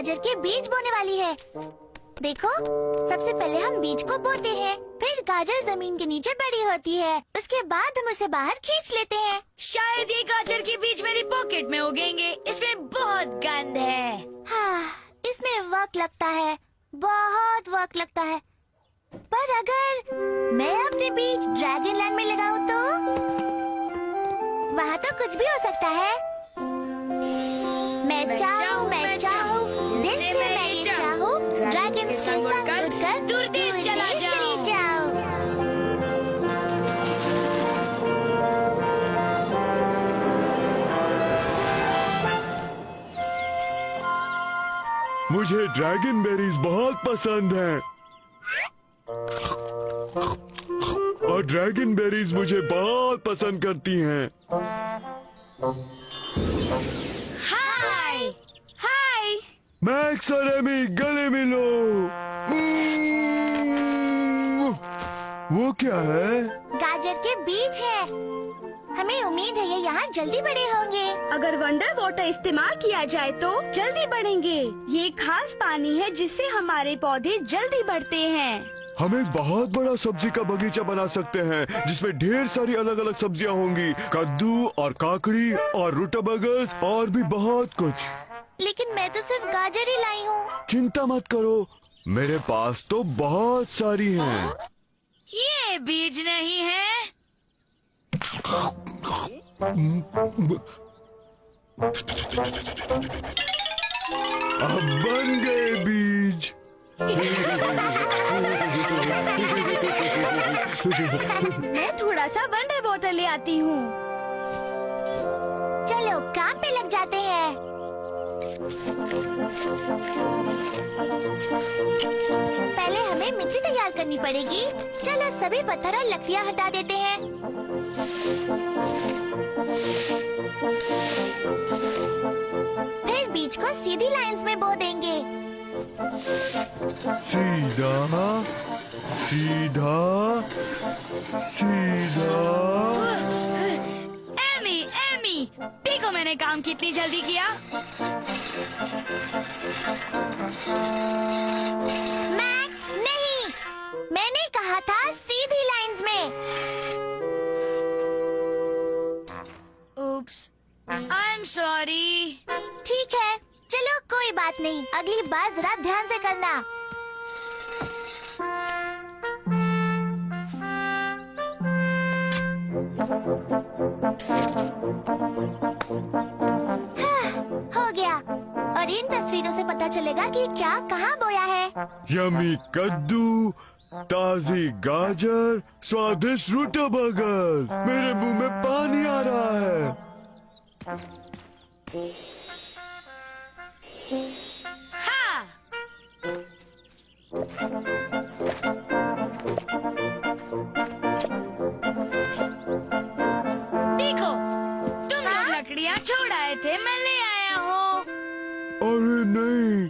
गाजर के बीज बोने वाली है। देखो, सबसे पहले हम बीज को बोते हैं, फिर गाजर जमीन के नीचे बड़ी होती है, उसके बाद हम उसे बाहर खींच लेते हैं। शायद ये गाजर के बीज मेरी पॉकेट में उगेंगे। इसमें बहुत गंध है। हाँ, इसमें वक्त लगता है, बहुत वक्त लगता है। पर अगर मैं अपने बीज ड्रैगन लैंड में लगाऊं तो वहाँ तो कुछ भी हो सकता है। मैं चाहूँ, दिल से मैं ये चाहूँ, ड्रैगन के संग उड़कर दूर देश चली जाऊँ। मुझे ड्रैगन बेरीज बहुत पसंद हैं और ड्रैगन बेरीज मुझे बहुत पसंद करती हैं। हाय हाय। मैक्स और एमी गले मिलो। वो क्या है? गाजर के बीज है। हमें उम्मीद है ये यहाँ जल्दी बड़े होंगे। अगर वंडर वाटर इस्तेमाल किया जाए तो जल्दी बढ़ेंगे। ये खास पानी है जिससे हमारे पौधे जल्दी बढ़ते हैं। हम एक बहुत बड़ा सब्जी का बगीचा बना सकते हैं जिसमें ढेर सारी अलग अलग सब्जियां होंगी, कद्दू और काकड़ी और रूटाबगस और भी बहुत कुछ। लेकिन मैं तो सिर्फ गाजर ही लाई हूँ। चिंता मत करो, मेरे पास तो बहुत सारी हैं। ये बीज नहीं है। अब बन गए बीज। मैं थोड़ा सा वंडर वाटर ले आती हूँ। चलो काम पे लग जाते हैं। पहले हमें मिट्टी तैयार करनी पड़ेगी। चलो सभी पत्थर और लकड़ियाँ हटा देते हैं। फिर बीज को सीधी लाइंस में बो देंगे। सीधा सीधा सीधा। एमी, देखो मैंने काम कितनी जल्दी किया। मैक्स, नहीं, मैंने कहा था सीधी लाइंस में। Oops, I'm sorry. ठीक है, चलो कोई बात नहीं, अगली बार जरा ध्यान से करना। हाँ, हो गया। और इन तस्वीरों से पता चलेगा कि क्या कहाँ बोया है। यमी कद्दू, ताजी गाजर, स्वादिष्ट रूटाबगस। मेरे मुंह में पानी आ रहा है। हाँ, देखो, तुम लोग लकड़ियाँ छोड़ आए थे, मैं ले आया हूँ। अरे नहीं,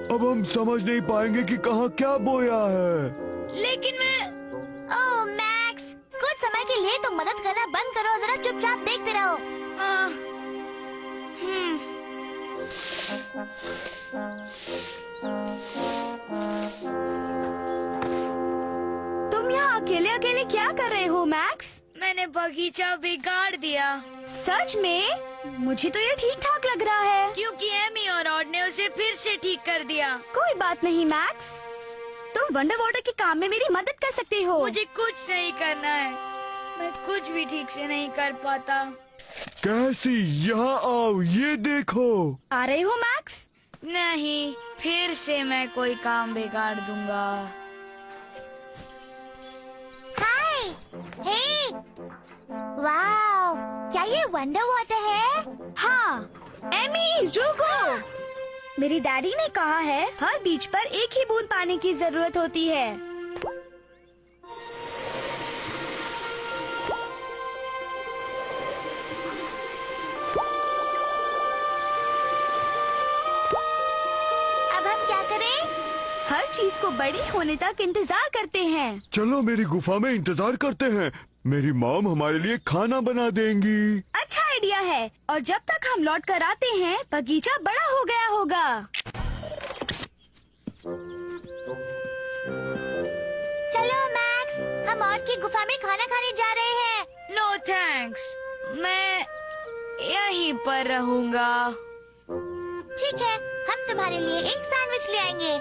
अब हम समझ नहीं पाएंगे कि कहाँ क्या बोया है। लेकिन मैं ओह मैक्स, कुछ समय के लिए तुम मदद करना बंद करो, जरा चुपचाप देखते रहो। तुम यहाँ अकेले अकेले क्या कर रहे हो मैक्स? मैंने बगीचा बिगाड़ दिया सच में? मुझे तो ये ठीक ठाक लग रहा है। क्योंकि एमी और ऑड ने उसे फिर से ठीक कर दिया। कोई बात नहीं मैक्स, तुम वंडर वाटर के काम में मेरी मदद कर सकते हो। मुझे कुछ नहीं करना है, मैं कुछ भी ठीक से नहीं कर पाता। कैसी, यहाँ आओ, ये देखो। आ रहे हो मैक्स? नहीं, फिर से मैं कोई काम बिगाड़ दूंगा। हाय, हे, वाओ, क्या ये वंडर वाटर है? हाँ, एमी रुको। मेरी डैडी ने कहा है हर बीज पर एक ही बूंद पानी की जरूरत होती है। अब हम क्या करें? हर चीज को बड़ी होने तक इंतजार करते हैं। चलो मेरी गुफा में इंतजार करते हैं। मेरी मॉम हमारे लिए खाना बना देंगी। अच्छा आइडिया है। और जब तक हम लौट कर आते हैं बगीचा बड़ा हो गया होगा। हम और की गुफा में खाना खाने जा रहे हैं। नो थैंक्स, मैं यहीं पर रहूंगा। ठीक है, हम तुम्हारे लिए एक सैंडविच ले आएंगे।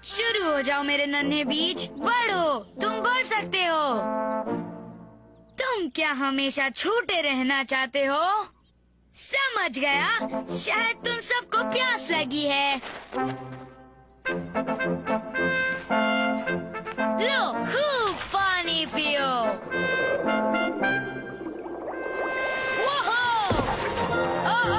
शुरू हो जाओ मेरे नन्हे बीज, बढ़ो, तुम बढ़ सकते हो। तुम क्या हमेशा छोटे रहना चाहते हो? समझ गया, शायद तुम सबको प्यास लगी है। लो, खूब पानी पियो। वोहो! ओह!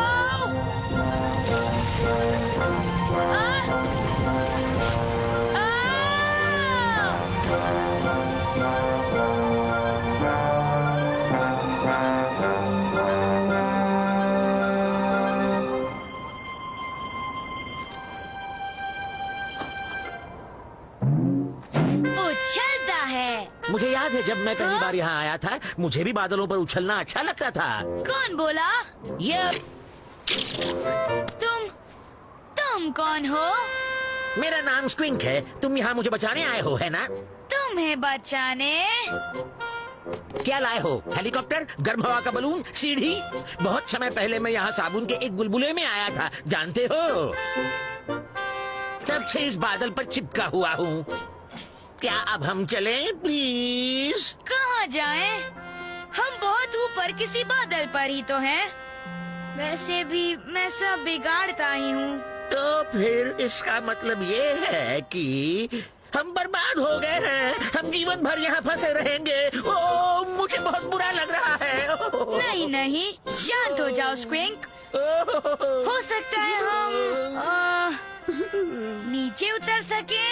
उछलता है। मुझे याद है जब मैं पहली बार यहाँ आया था, मुझे भी बादलों पर उछलना अच्छा लगता था। कौन बोला? ये तुम कौन हो? मेरा नाम स्क्विंक है। तुम यहाँ मुझे बचाने आए हो, है ना? तुम्हें बचाने? क्या लाए हो? हेलीकॉप्टर, गर्म हवा का बलून, सीढ़ी? बहुत समय पहले मैं यहाँ साबुन के एक बुलबुले में आया था, जानते हो? तब से इस बादल पर चिपका हुआ हूँ। क्या अब हम चलें, प्लीज? कहाँ जाएं? हम बहुत ऊपर किसी बादल पर ही तो हैं। वैसे भी मैं सब बिगाड़ता ही हूँ। तो फिर इसका मतलब ये है कि हम बर्बाद हो गए हैं। हम जीवन भर यहाँ फंसे रहेंगे। ओह, मुझे बहुत बुरा लग रहा है। नहीं नहीं, शांत हो जाओ स्क्विंक। हो सकता है हम नीचे उतर सके।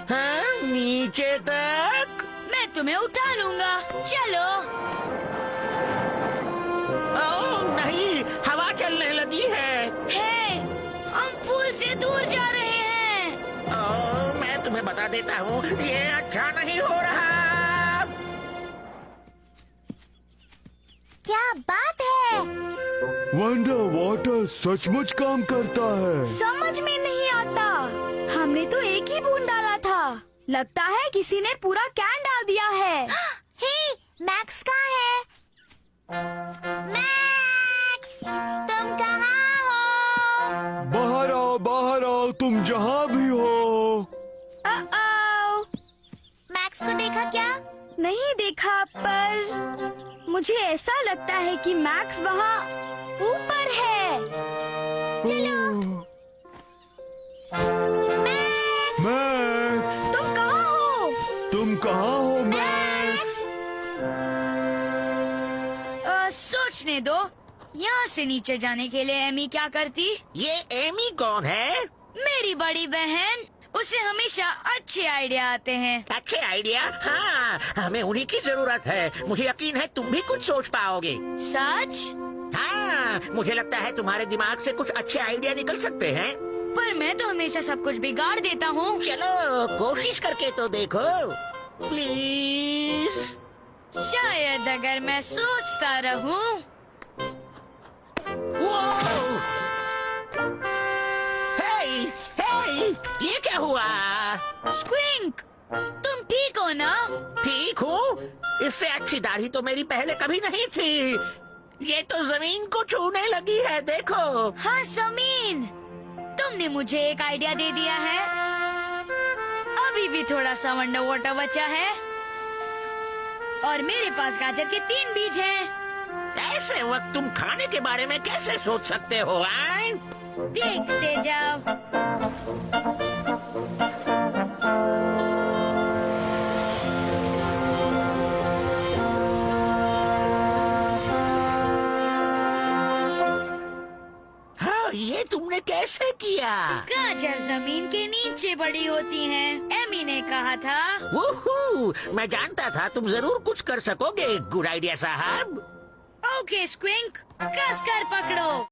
हाँ, नीचे तक? मैं तुम्हें उठा लूंगा, चलो। ओह नहीं, हवा चलने लगी है। हे, हम पुल से दूर जा रहे हैं। ओह, मैं तुम्हें बता देता हूँ, ये अच्छा नहीं हो रहा। क्या बात है? वंडर वाटर सचमुच काम करता है। समझ में नहीं आता। हमने तो एक ही बूंद डाला था। लगता है किसी ने पूरा कैन डाल दिया है। हे, मैक्स कहाँ है? मैक्स, तुम कहाँ हो? बाहर आओ, तुम जहाँ भी हो। मैक्स को देखा क्या? नहीं देखा, पर मुझे ऐसा लगता है कि मैक्स वहाँ ऊपर है। चलो। मैक्स, तुम कहाँ हो? तुम कहाँ हो मैक्स? सोचने दो, यहाँ से नीचे जाने के लिए एमी क्या करती? ये एमी कौन है? मेरी बड़ी बहन। उसे हमेशा अच्छे आइडिया आते हैं। अच्छे आइडिया? हाँ, हमें उन्हीं की जरूरत है। मुझे यकीन है तुम भी कुछ सोच पाओगे। सच? हाँ, मुझे लगता है तुम्हारे दिमाग से कुछ अच्छे आइडिया निकल सकते हैं। पर मैं तो हमेशा सब कुछ बिगाड़ देता हूँ। चलो, कोशिश करके तो देखो, प्लीज। शायद अगर मैं सोचता रहूं। हे, हे, ये क्या हुआ? स्क्विंक, तुम ठीक हो ना? ठीक हूँ। इससे अच्छी दाढ़ी तो मेरी पहले कभी नहीं थी। ये तो जमीन को छूने लगी है, देखो। हाँ जमीन, तुमने मुझे एक आइडिया दे दिया है। अभी भी थोड़ा सा वंडर वाटर बचा है और मेरे पास गाजर के 3 बीज हैं। ऐसे वक्त तुम खाने के बारे में कैसे सोच सकते हो? आए? देखते जाओ। हाँ, ये तुमने कैसे किया? गाजर जमीन के नीचे बड़ी होती हैं। एमी ने कहा था। वूहू, मैं जानता था तुम जरूर कुछ कर सकोगे। गुड आइडिया साहब। ओके स्क्विंक, कस कर पकड़ो।